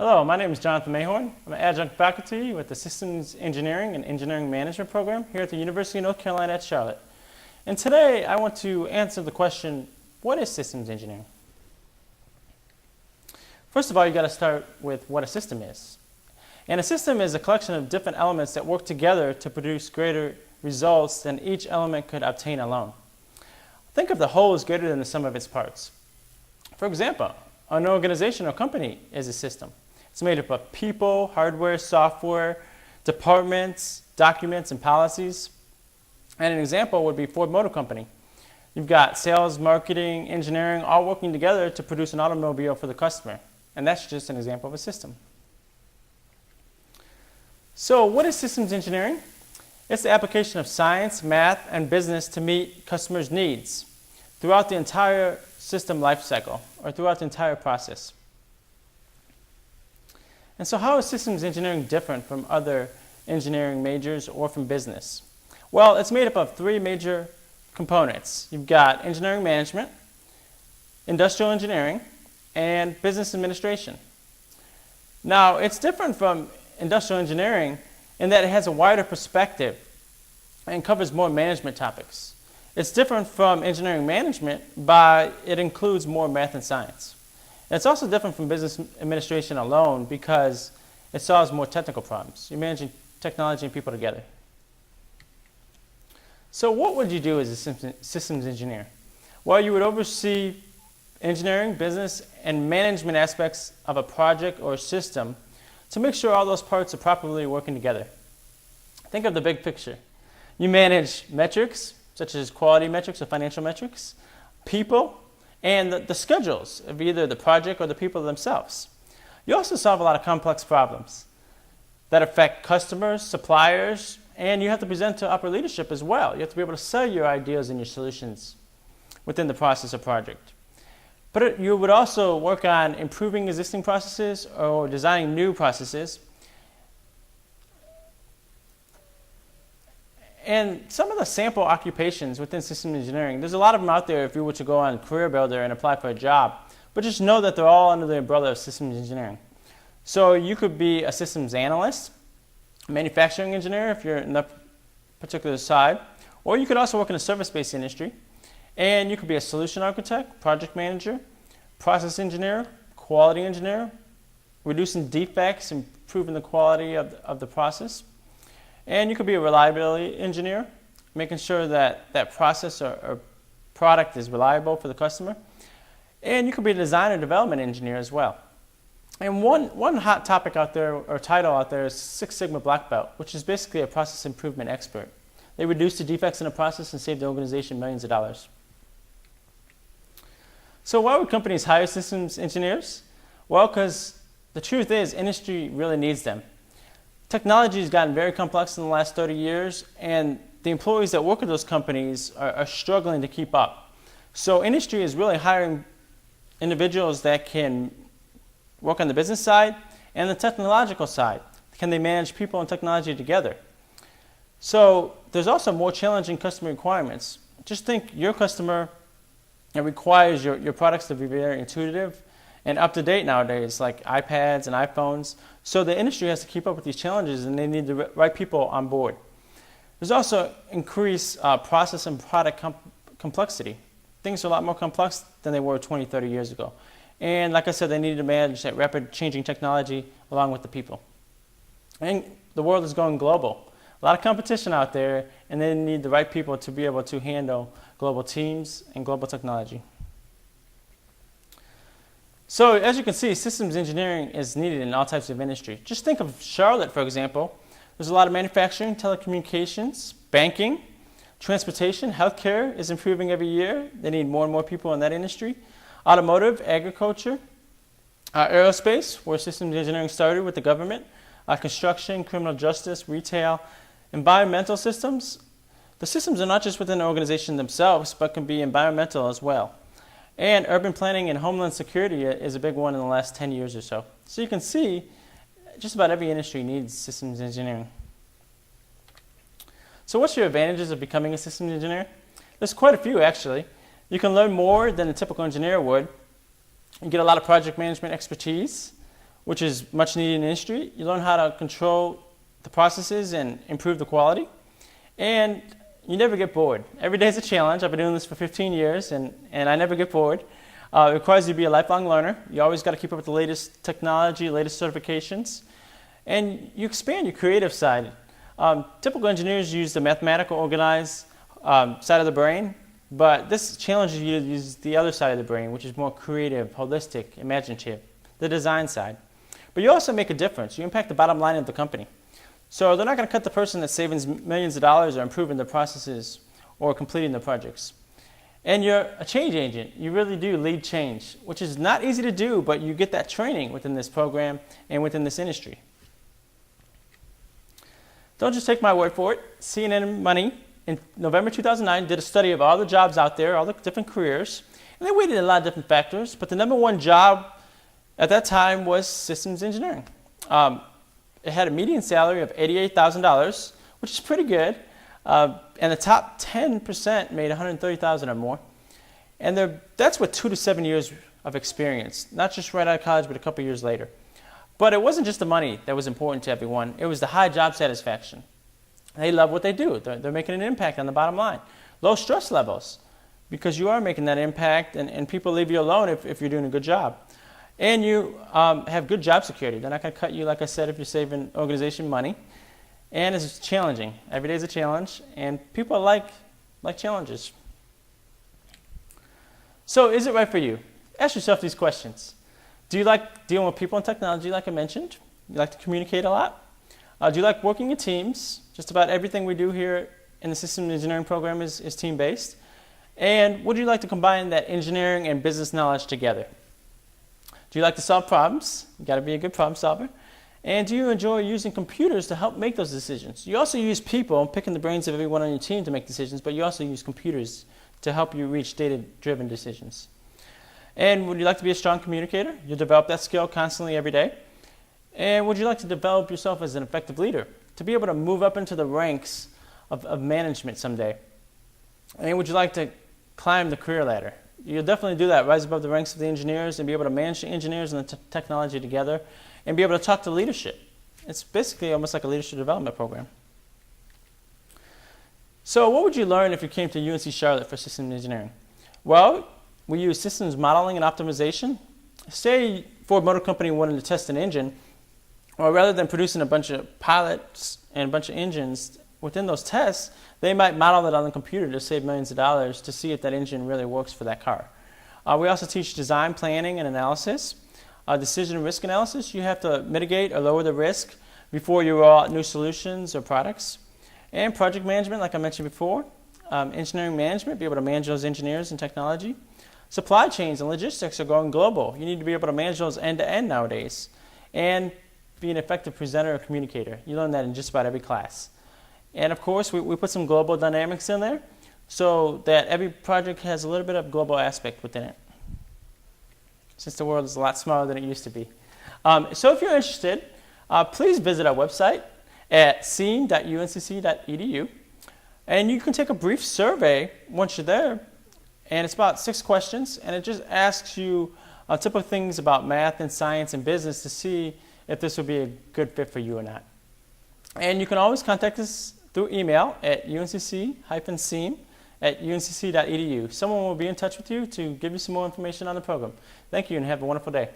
Hello, my name is Jonathan Mayhorn. I'm an adjunct faculty with the Systems Engineering and Engineering Management program here at the University of North Carolina at Charlotte. And today I want to answer the question, what is systems engineering? First of all, you've got to start with what a system is. And a system is a collection of different elements that work together to produce greater results than each element could obtain alone. Think of the whole as greater than the sum of its parts. For example, an organization or company is a system. It's made up of people, hardware, software, departments, documents, and policies. And an example would be Ford Motor Company. You've got sales, marketing, engineering, all working together to produce an automobile for the customer. And that's just an example of a system. So what is systems engineering? It's the application of science, math, and business to meet customers' needs throughout the entire system life cycle, or throughout the entire process. And so how is systems engineering different from other engineering majors or from business? Well, it's made up of three major components. You've got engineering management, industrial engineering, and business administration. Now, it's different from industrial engineering in that it has a wider perspective and covers more management topics. It's different from engineering management by it includes more math and science. And it's also different from business administration alone because it solves more technical problems. You're managing technology and people together. So what would you do as a systems engineer? Well, you would oversee engineering, business, and management aspects of a project or system to make sure all those parts are properly working together. Think of the big picture. You manage metrics, such as quality metrics or financial metrics, people, and the schedules of either the project or the people themselves. You also solve a lot of complex problems that affect customers, suppliers, and you have to present to upper leadership as well. You have to be able to sell your ideas and your solutions within the process or project. But you would also work on improving existing processes or designing new processes. And some of the sample occupations within systems engineering, there's a lot of them out there if you were to go on Career Builder and apply for a job. But just know that they're all under the umbrella of systems engineering. So you could be a systems analyst, a manufacturing engineer if you're in that particular side, or you could also work in a service-based industry. And you could be a solution architect, project manager, process engineer, quality engineer, reducing defects, improving the quality of the process. And you could be a reliability engineer, making sure that that process or product is reliable for the customer. And you could be a design or development engineer as well. And one hot topic out there, or title out there, is Six Sigma Black Belt, which is basically a process improvement expert. They reduce the defects in a process and save the organization millions of dollars. So why would companies hire systems engineers? Well, because the truth is industry really needs them. Technology has gotten very complex in the last 30 years, and the employees that work at those companies are struggling to keep up. So industry is really hiring individuals that can work on the business side and the technological side. Can they manage people and technology together? So there's also more challenging customer requirements. Just think your customer, it requires your products to be very intuitive and up to date nowadays, like iPads and iPhones. So the industry has to keep up with these challenges and they need the right people on board. There's also increased process and product complexity. Things are a lot more complex than they were 20, 30 years ago. And like I said, they need to manage that rapid changing technology along with the people. And the world is going global. A lot of competition out there, and they need the right people to be able to handle global teams and global technology. So as you can see, systems engineering is needed in all types of industry. Just think of Charlotte, for example. There's a lot of manufacturing, telecommunications, banking, transportation, healthcare is improving every year. They need more and more people in that industry. Automotive, agriculture, aerospace, where systems engineering started with the government, construction, criminal justice, retail, environmental systems. The systems are not just within the organization themselves, but can be environmental as well. And urban planning and homeland security is a big one in the last 10 years or so. So you can see just about every industry needs systems engineering. So what's your advantages of becoming a systems engineer? There's quite a few actually. You can learn more than a typical engineer would. You get a lot of project management expertise, which is much needed in the industry. You learn how to control the processes and improve the quality. And you never get bored. Every day is a challenge. I've been doing this for 15 years, and I never get bored. It requires you to be a lifelong learner. You always got to keep up with the latest technology, latest certifications. And you expand your creative side. Typical engineers use the mathematical, organized side of the brain, but this challenges you to use the other side of the brain, which is more creative, holistic, imaginative, the design side. But you also make a difference. You impact the bottom line of the company. So they're not going to cut the person that's saving millions of dollars or improving the processes or completing the projects. And you're a change agent. You really do lead change, which is not easy to do, but you get that training within this program and within this industry. Don't just take my word for it. CNN Money in November 2009 did a study of all the jobs out there, all the different careers, and they weighted a lot of different factors, but the number one job at that time was systems engineering. It had a median salary of $88,000, which is pretty good, and the top 10% made $130,000 or more, and that's with 2 to 7 years of experience, not just right out of college, but a couple years later. But it wasn't just the money that was important to everyone, it was the high job satisfaction. They love what they do. They're making an impact on the bottom line. Low stress levels, because you are making that impact, and people leave you alone if you're doing a good job. And you have good job security. They're not going to cut you, like I said, if you're saving organization money. And it's challenging. Every day is a challenge, and people like challenges. So is it right for you? Ask yourself these questions. Do you like dealing with people and technology, like I mentioned? You like to communicate a lot? Do you like working in teams? Just about everything we do here in the systems engineering program is team-based. And would you like to combine that engineering and business knowledge together? Do you like to solve problems? You got to be a good problem solver. And do you enjoy using computers to help make those decisions? You also use people, picking the brains of everyone on your team to make decisions, but you also use computers to help you reach data-driven decisions. And would you like to be a strong communicator? You develop that skill constantly every day. And would you like to develop yourself as an effective leader, to be able to move up into the ranks of management someday? And would you like to climb the career ladder? You'll definitely do that, rise above the ranks of the engineers and be able to manage the engineers and the technology together and be able to talk to leadership. It's basically almost like a leadership development program. So what would you learn if you came to UNC Charlotte for systems engineering? Well, we use systems modeling and optimization. Say Ford Motor Company wanted to test an engine, or rather than producing a bunch of pilots and a bunch of engines, within those tests, they might model it on the computer to save millions of dollars to see if that engine really works for that car. We also teach design, planning, and analysis. Decision and risk analysis, you have to mitigate or lower the risk before you roll out new solutions or products. And project management, like I mentioned before. Engineering management, be able to manage those engineers and technology. Supply chains and logistics are going global. You need to be able to manage those end-to-end nowadays. And be an effective presenter or communicator. You learn that in just about every class. And of course, we put some global dynamics in there so that every project has a little bit of global aspect within it, since the world is a lot smaller than it used to be. So if you're interested, please visit our website at scene.uncc.edu. And you can take a brief survey once you're there. And it's about 6 questions. And it just asks you typical things about math and science and business to see if this would be a good fit for you or not. And you can always contact us through email at uncc-scene@uncc.edu. Someone will be in touch with you to give you some more information on the program. Thank you and have a wonderful day.